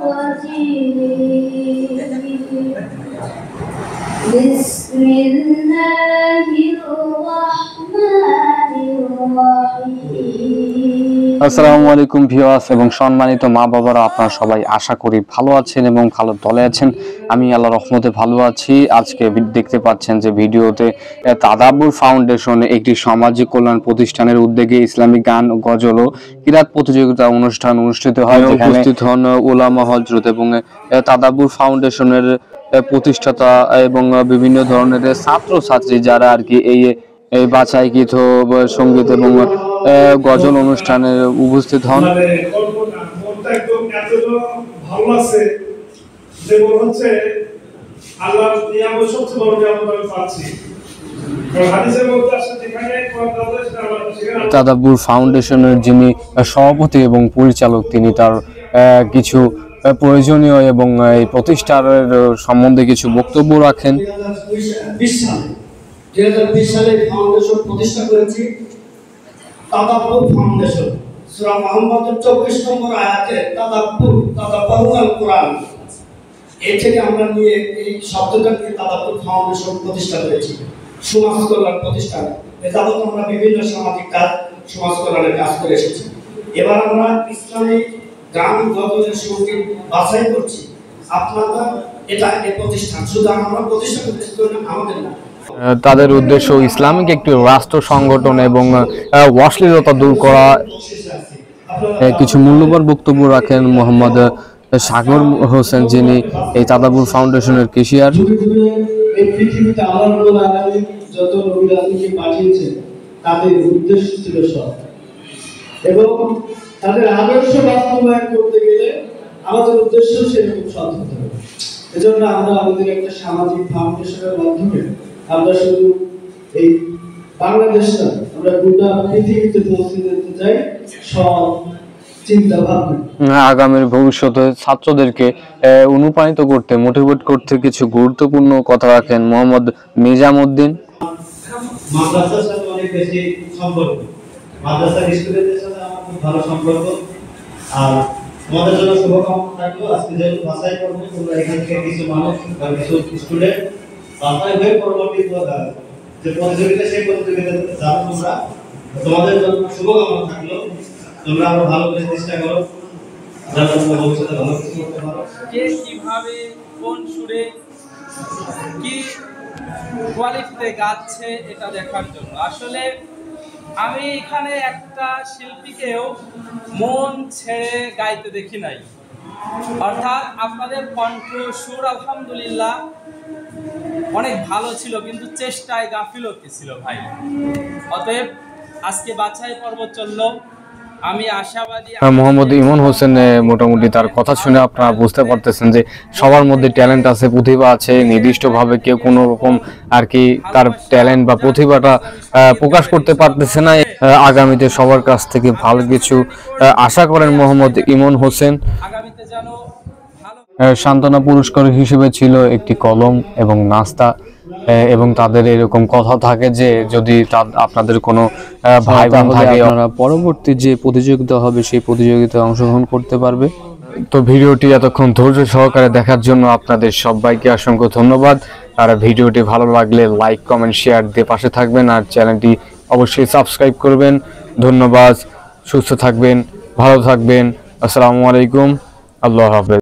بسم الله الرحمن الرحيم আসসালামু আলাইকুম ভিউয়ার্স এবং সম্মানিত মা বাবারা, আপনারা সবাই আশা করি ভালো আছেন এবং ভালো দলে আছেন। আমি আল্লাহর রহমতে ভালো আছি। আজকে দেখতে পাচ্ছেন যে ভিডিওতে তাদাব্বুর ফাউন্ডেশন একটি সামাজিক কল্যাণ প্রতিষ্ঠানের উদ্যোগে ইসলামিক গান, গজল ও কিরাত প্রতিযোগিতা অনুষ্ঠান অনুষ্ঠিত হয়। উপস্থিত হন উলামা হযরত এবং তাদাব্বুর ফাউন্ডেশনের প্রতিষ্ঠাতা এবং বিভিন্ন ধরনের ছাত্র ছাত্রী যারা আর কি এই বাছাইকৃত সঙ্গীত এবং গজল অনুষ্ঠানে উপস্থিত হন। তাদাব্বুর ফাউন্ডেশনের যিনি সভাপতি এবং পরিচালক, তিনি তার কিছু প্রয়োজনীয় এবং এই প্রতিষ্ঠার সম্বন্ধে কিছু বক্তব্য রাখেন। 2020 সালে ফাউন্ডেশন প্রতিষ্ঠা করেছি, তাদাব্বুর ফাউন্ডেশন। সূরা মুহাম্মদের 24 নম্বর আয়াতে তাদাব্বুরুল কোরআন, এই থেকে আমরা নিয়ে এই শব্দটা নিয়ে তাদাব্বুর ফাউন্ডেশন প্রতিষ্ঠা করেছি, সমাজ কল্যাণ প্রতিষ্ঠান। এছাড়াও আমরা বিভিন্ন সামাজিক কাজ, সমাজ কল্যাণের কাজ করে এসেছি। এবার আমরা ইসলামিক গান, গজলের সঙ্গীত বাছাই করছি। আপনারা এটা এই প্রতিষ্ঠান শুধু আমরা প্রতিষ্ঠা করতে আমাদের না, তাদের উদ্দেশ্য ইসলামিক একটি রাষ্ট্র সংগঠন এবং অশ্লীলতা দূর করা। কিছু মূল্যবান বক্তব্য রাখেন মোহাম্মদ সাগর হোসেন, যিনি এই তাদাব্বুর ফাউন্ডেশনের কেশিয়ার। এই পৃথিবীতে আল্লাহ রাব্বুল আলামিন যত নবী রাসূলকে পাঠিয়েছেন, তাদের উদ্দেশ্য ছিল সৎ, এবং তাদের আদর্শ বাস্তবায়ন করতে গেলে আমাদের উদ্দেশ্য সেরকম সৎ হতে হবে। এজন্য আমরা আমাদের একটা সামাজিক ফাউন্ডেশনের মাধ্যমে আমরা শুধু এই বাংলাদেশ না, আমরা গোটা পৃথিবীতে পৌঁছে দিতে চাই সৎ চিন্তা ভাবনা। আগামীর ভবিষ্যতে ছাত্রদেরকে অনুপ্রাণিত করতে, মোটিভেট করতে কিছু গুরুত্বপূর্ণ কথা রাখেন মোহাম্মদ নিজামউদ্দিন। মাদ্রাসার সাথে অনেক বেশি সম্পর্ক, মাদ্রাসার স্টুডেন্টদের সাথে আমার খুব ভালো সম্পর্ক। আর তোমাদের জন্য শুভকামনা থাকলো। আজকে যে বাছাই করবে, তোমরা এখান থেকে কিছু মানুষ বা কিছু স্টুডেন্ট বাছাই হয়ে পরবর্তী যে প্রতিযোগিতা, সেই প্রতিযোগিতাতে যাবে তোমরা। তোমাদের জন্য শুভকামনা থাকলো, তোমরা আরো ভালো করে চেষ্টা করো, যাতে তোমরা ভবিষ্যতে ভালো কিছু করতে পারো। কে কিভাবে কোন সুরে কি কোয়ালিটিতে গাচ্ছে এটা দেখার জন্য। আসলে আমি এখানে একটা শিল্পীকেও মন ছেড়ে গাইতে দেখি নাই, অর্থাৎ আপনাদের কণ্ঠ সুর আলহামদুলিল্লাহ অনেক ভালো ছিল, কিন্তু চেষ্টায় গাফিলতি ছিল ভাই। অতএব আজকে বাছাই পর্ব চললো, আমি আশাবাদী। মোহাম্মদ ইমন হোসেন, মোটামুটি তার কথা শুনে আপনারা বুঝতে পারতেছেন যে সবার মধ্যে ট্যালেন্ট আছে, প্রতিভা আছে। নির্দিষ্টভাবে কেউ কোনো রকম আর কি তার ট্যালেন্ট বা প্রতিভাটা প্রকাশ করতে পারতেছে না। আগামীতে সবার কাছ থেকে ভালো কিছু আশা করেন মোহাম্মদ ইমন হোসেন। আগামীতে যেন সান্ত্বনা পুরস্কার হিসেবে ছিল একটি কলম এবং নাস্তা, এবং তাদের এরকম কথা থাকে যে যদি আপনাদের কোনো ভাই বোন থাকে, আপনারা পরবর্তী যে প্রতিযোগিতা হবে সেই প্রতিযোগিতায় অংশগ্রহণ করতে পারবে। তো ভিডিওটি এতক্ষণ ধৈর্য সহকারে দেখার জন্য আপনাদের সবাইকে অসংখ্য ধন্যবাদ। আর ভিডিওটি ভালো লাগলে লাইক, কমেন্ট, শেয়ার দিয়ে পাশে থাকবেন, আর চ্যানেলটি অবশ্যই সাবস্ক্রাইব করবেন। ধন্যবাদ, সুস্থ থাকবেন, ভালো থাকবেন। আসসালামু আলাইকুম, আল্লাহ হাফেজ।